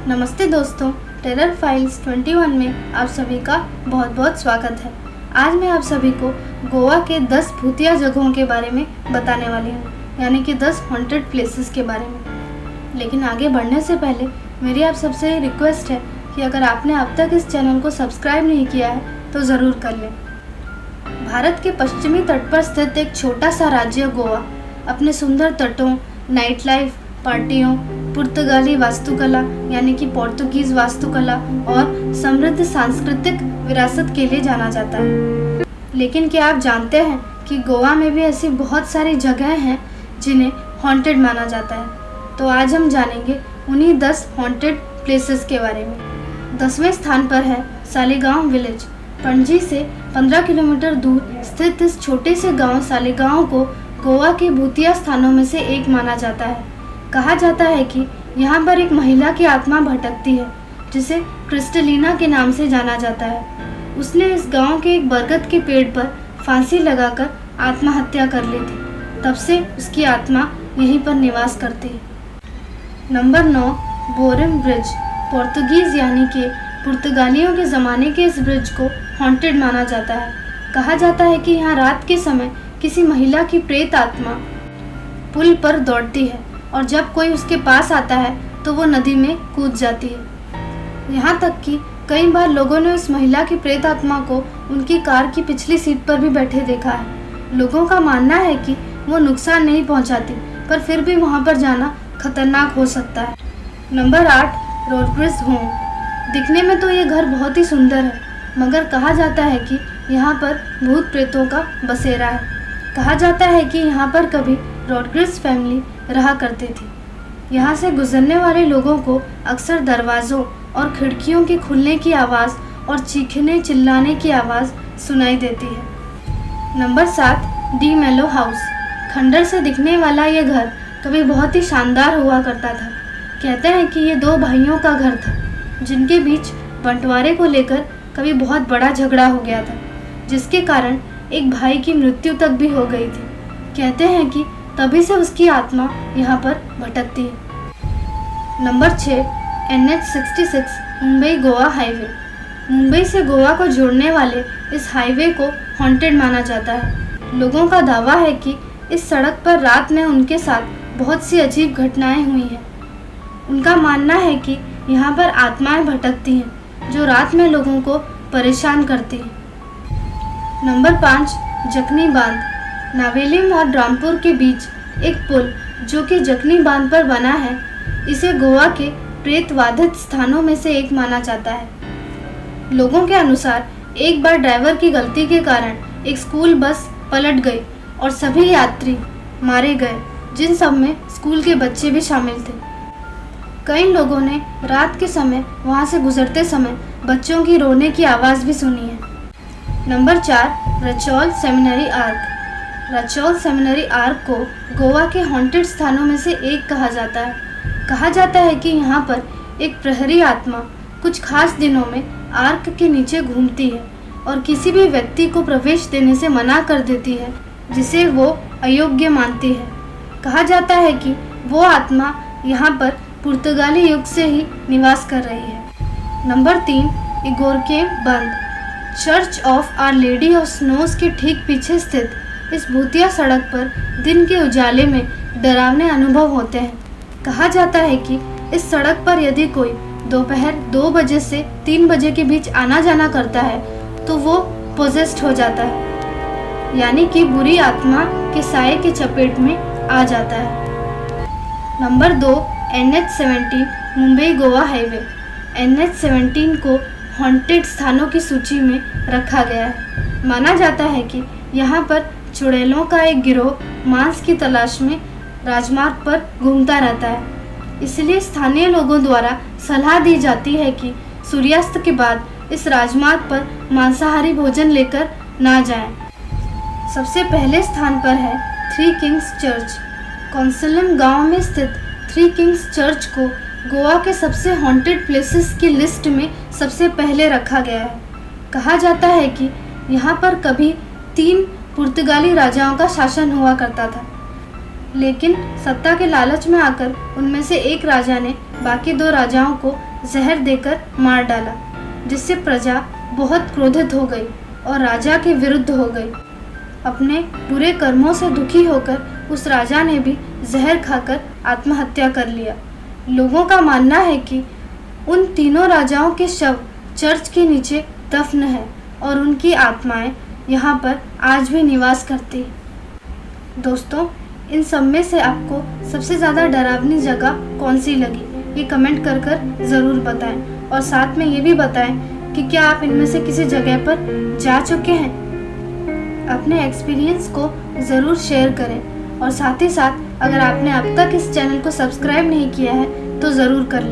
नमस्ते दोस्तों, terror files 21 में आप सभी का बहुत बहुत स्वागत है। आज मैं आप सभी को गोवा के 10 भूतिया जगहों के बारे में बताने वाली हूँ, यानी कि 10 हॉन्टेड प्लेसेस के बारे में। लेकिन आगे बढ़ने से पहले मेरी आप सबसे रिक्वेस्ट है कि अगर आपने अब तक इस चैनल को सब्सक्राइब नहीं किया है तो ज़रूर कर लें। भारत के पश्चिमी तट पर स्थित एक छोटा सा राज्य गोवा अपने सुंदर तटों, नाइट लाइफ, पार्टियों, पुर्तगाली वास्तुकला यानी कि पोर्तुगीज वास्तुकला और समृद्ध सांस्कृतिक विरासत के लिए जाना जाता है। लेकिन क्या आप जानते हैं कि गोवा में भी ऐसी बहुत सारी जगह हैं जिन्हें हॉन्टेड माना जाता है। तो आज हम जानेंगे उन्हीं 10 हॉन्टेड प्लेसेस के बारे में। 10वें स्थान पर है सालीगांव विलेज। पणजी से 15 किलोमीटर दूर स्थित इस छोटे से गांव सालीगांव को गोवा के भूतिया स्थानों में से एक माना जाता है। कहा जाता है कि यहाँ पर एक महिला की आत्मा भटकती है जिसे क्रिस्टलिना के नाम से जाना जाता है। उसने इस गांव के एक बरगद के पेड़ पर फांसी लगाकर आत्महत्या कर ली थी। तब से उसकी आत्मा यहीं पर निवास करती है। Number 9, Boram bridge. पोर्तुगीज यानी कि पुर्तगालियों के ज़माने के इस ब्रिज को हॉन्टेड माना जाता है। कहा जाता है कि यहाँ रात के समय किसी महिला की प्रेत आत्मा पुल पर दौड़ती है और जब कोई उसके पास आता है तो वो नदी में कूद जाती है। यहाँ तक कि कई बार लोगों ने उस महिला की प्रेत आत्मा को उनकी कार की पिछली सीट पर भी बैठे देखा है। लोगों का मानना है कि वो नुकसान नहीं पहुँचाती, पर फिर भी वहाँ पर जाना खतरनाक हो सकता है। नंबर 8, रोडक्रिस होम। दिखने में तो ये घर बहुत ही सुंदर है, मगर कहा जाता है कि यहाँ पर भूत प्रेतों का बसेरा है। कहा जाता है कि यहाँ पर कभी रोडक्रिस फैमिली रहा करती थी। यहाँ से गुजरने वाले लोगों को अक्सर दरवाज़ों और खिड़कियों के खुलने की आवाज़ और चीखने चिल्लाने की आवाज़ सुनाई देती है। नंबर 7, डी मेलो हाउस। खंडर से दिखने वाला ये घर कभी बहुत ही शानदार हुआ करता था। कहते हैं कि ये 2 भाइयों का घर था जिनके बीच बंटवारे को लेकर कभी बहुत बड़ा झगड़ा हो गया था, जिसके कारण एक भाई की मृत्यु तक भी हो गई थी। कहते हैं कि तभी से उसकी आत्मा यहाँ पर भटकती है। Number 6, NH66 Mumbai Goa highway. Mumbai से गोवा को जोड़ने वाले इस हाईवे को हॉन्टेड माना जाता है। लोगों का दावा है कि इस सड़क पर रात में उनके साथ बहुत सी अजीब घटनाएं हुई हैं। उनका मानना है कि यहाँ पर आत्माएं भटकती हैं जो रात में लोगों को परेशान करती हैं। नंबर 5, जखनी बांध। नावेलिम और रामपुर के बीच एक पुल जो कि जखनी बांध पर बना है, इसे गोवा के प्रेतवाधित स्थानों में से एक माना जाता है। लोगों के अनुसार एक बार ड्राइवर की गलती के कारण एक स्कूल बस पलट गई और सभी यात्री मारे गए, जिन सब में स्कूल के बच्चे भी शामिल थे। कई लोगों ने रात के समय वहां से गुजरते समय बच्चों की रोने की आवाज़ भी सुनी है। Number 4, Rachol seminary arch. Rachol seminary arch को गोवा के हॉन्टेड स्थानों में से एक कहा जाता है। कहा जाता है कि यहाँ पर एक प्रहरी आत्मा कुछ खास दिनों में आर्क के नीचे घूमती है और किसी भी व्यक्ति को प्रवेश देने से मना कर देती है जिसे वो अयोग्य मानती है। कहा जाता है कि वो आत्मा यहाँ पर पुर्तगाली युग से ही निवास कर रही है। नंबर 3, इगोरके बंद। Church of Our Lady of Snows के ठीक पीछे स्थित इस भूतिया सड़क पर दिन के उजाले में डरावने अनुभव होते हैं। कहा जाता है कि इस सड़क पर यदि कोई दोपहर 2 बजे से 3 बजे के बीच आना जाना करता है तो वो पोजेस्ड हो जाता है, यानी कि बुरी आत्मा के साए के चपेट में आ जाता है। Number 2, NH17 Mumbai Goa highway. NH17 को हॉन्टेड स्थानों की सूची में रखा गया है। माना जाता है कि यहाँ पर चुड़ैलों का एक गिरोह मांस की तलाश में राजमार्ग पर घूमता रहता है। इसलिए स्थानीय लोगों द्वारा सलाह दी जाती है कि सूर्यास्त के बाद इस राजमार्ग पर मांसाहारी भोजन लेकर ना जाएं। सबसे पहले स्थान पर है 3 किंग्स चर्च। कौंसलम गांव में स्थित 3 किंग्स चर्च को गोवा के सबसे हॉन्टेड प्लेसेस की लिस्ट में सबसे पहले रखा गया है। कहा जाता है कि यहाँ पर कभी 3 पुर्तगाली राजाओं का शासन हुआ करता था, लेकिन सत्ता के लालच में आकर उनमें से एक राजा ने बाकी 2 राजाओं को जहर देकर मार डाला, जिससे प्रजा बहुत क्रोधित हो गई और राजा के विरुद्ध हो गई। अपने बुरे कर्मों से दुखी होकर उस राजा ने भी जहर खाकर आत्महत्या कर लिया। लोगों का मानना है कि उन तीनों राजाओं के शव चर्च के नीचे दफन है और उनकी आत्माएं यहाँ पर आज भी निवास करती हैं। दोस्तों, इन सब में से आपको सबसे ज़्यादा डरावनी जगह कौन सी लगी, ये कमेंट कर ज़रूर बताएं और साथ में ये भी बताएं कि क्या आप इनमें से किसी जगह पर जा चुके हैं। अपने एक्सपीरियंस को ज़रूर शेयर करें और साथ ही साथ अगर आपने अब तक इस चैनल को सब्सक्राइब नहीं किया है तो ज़रूर कर लें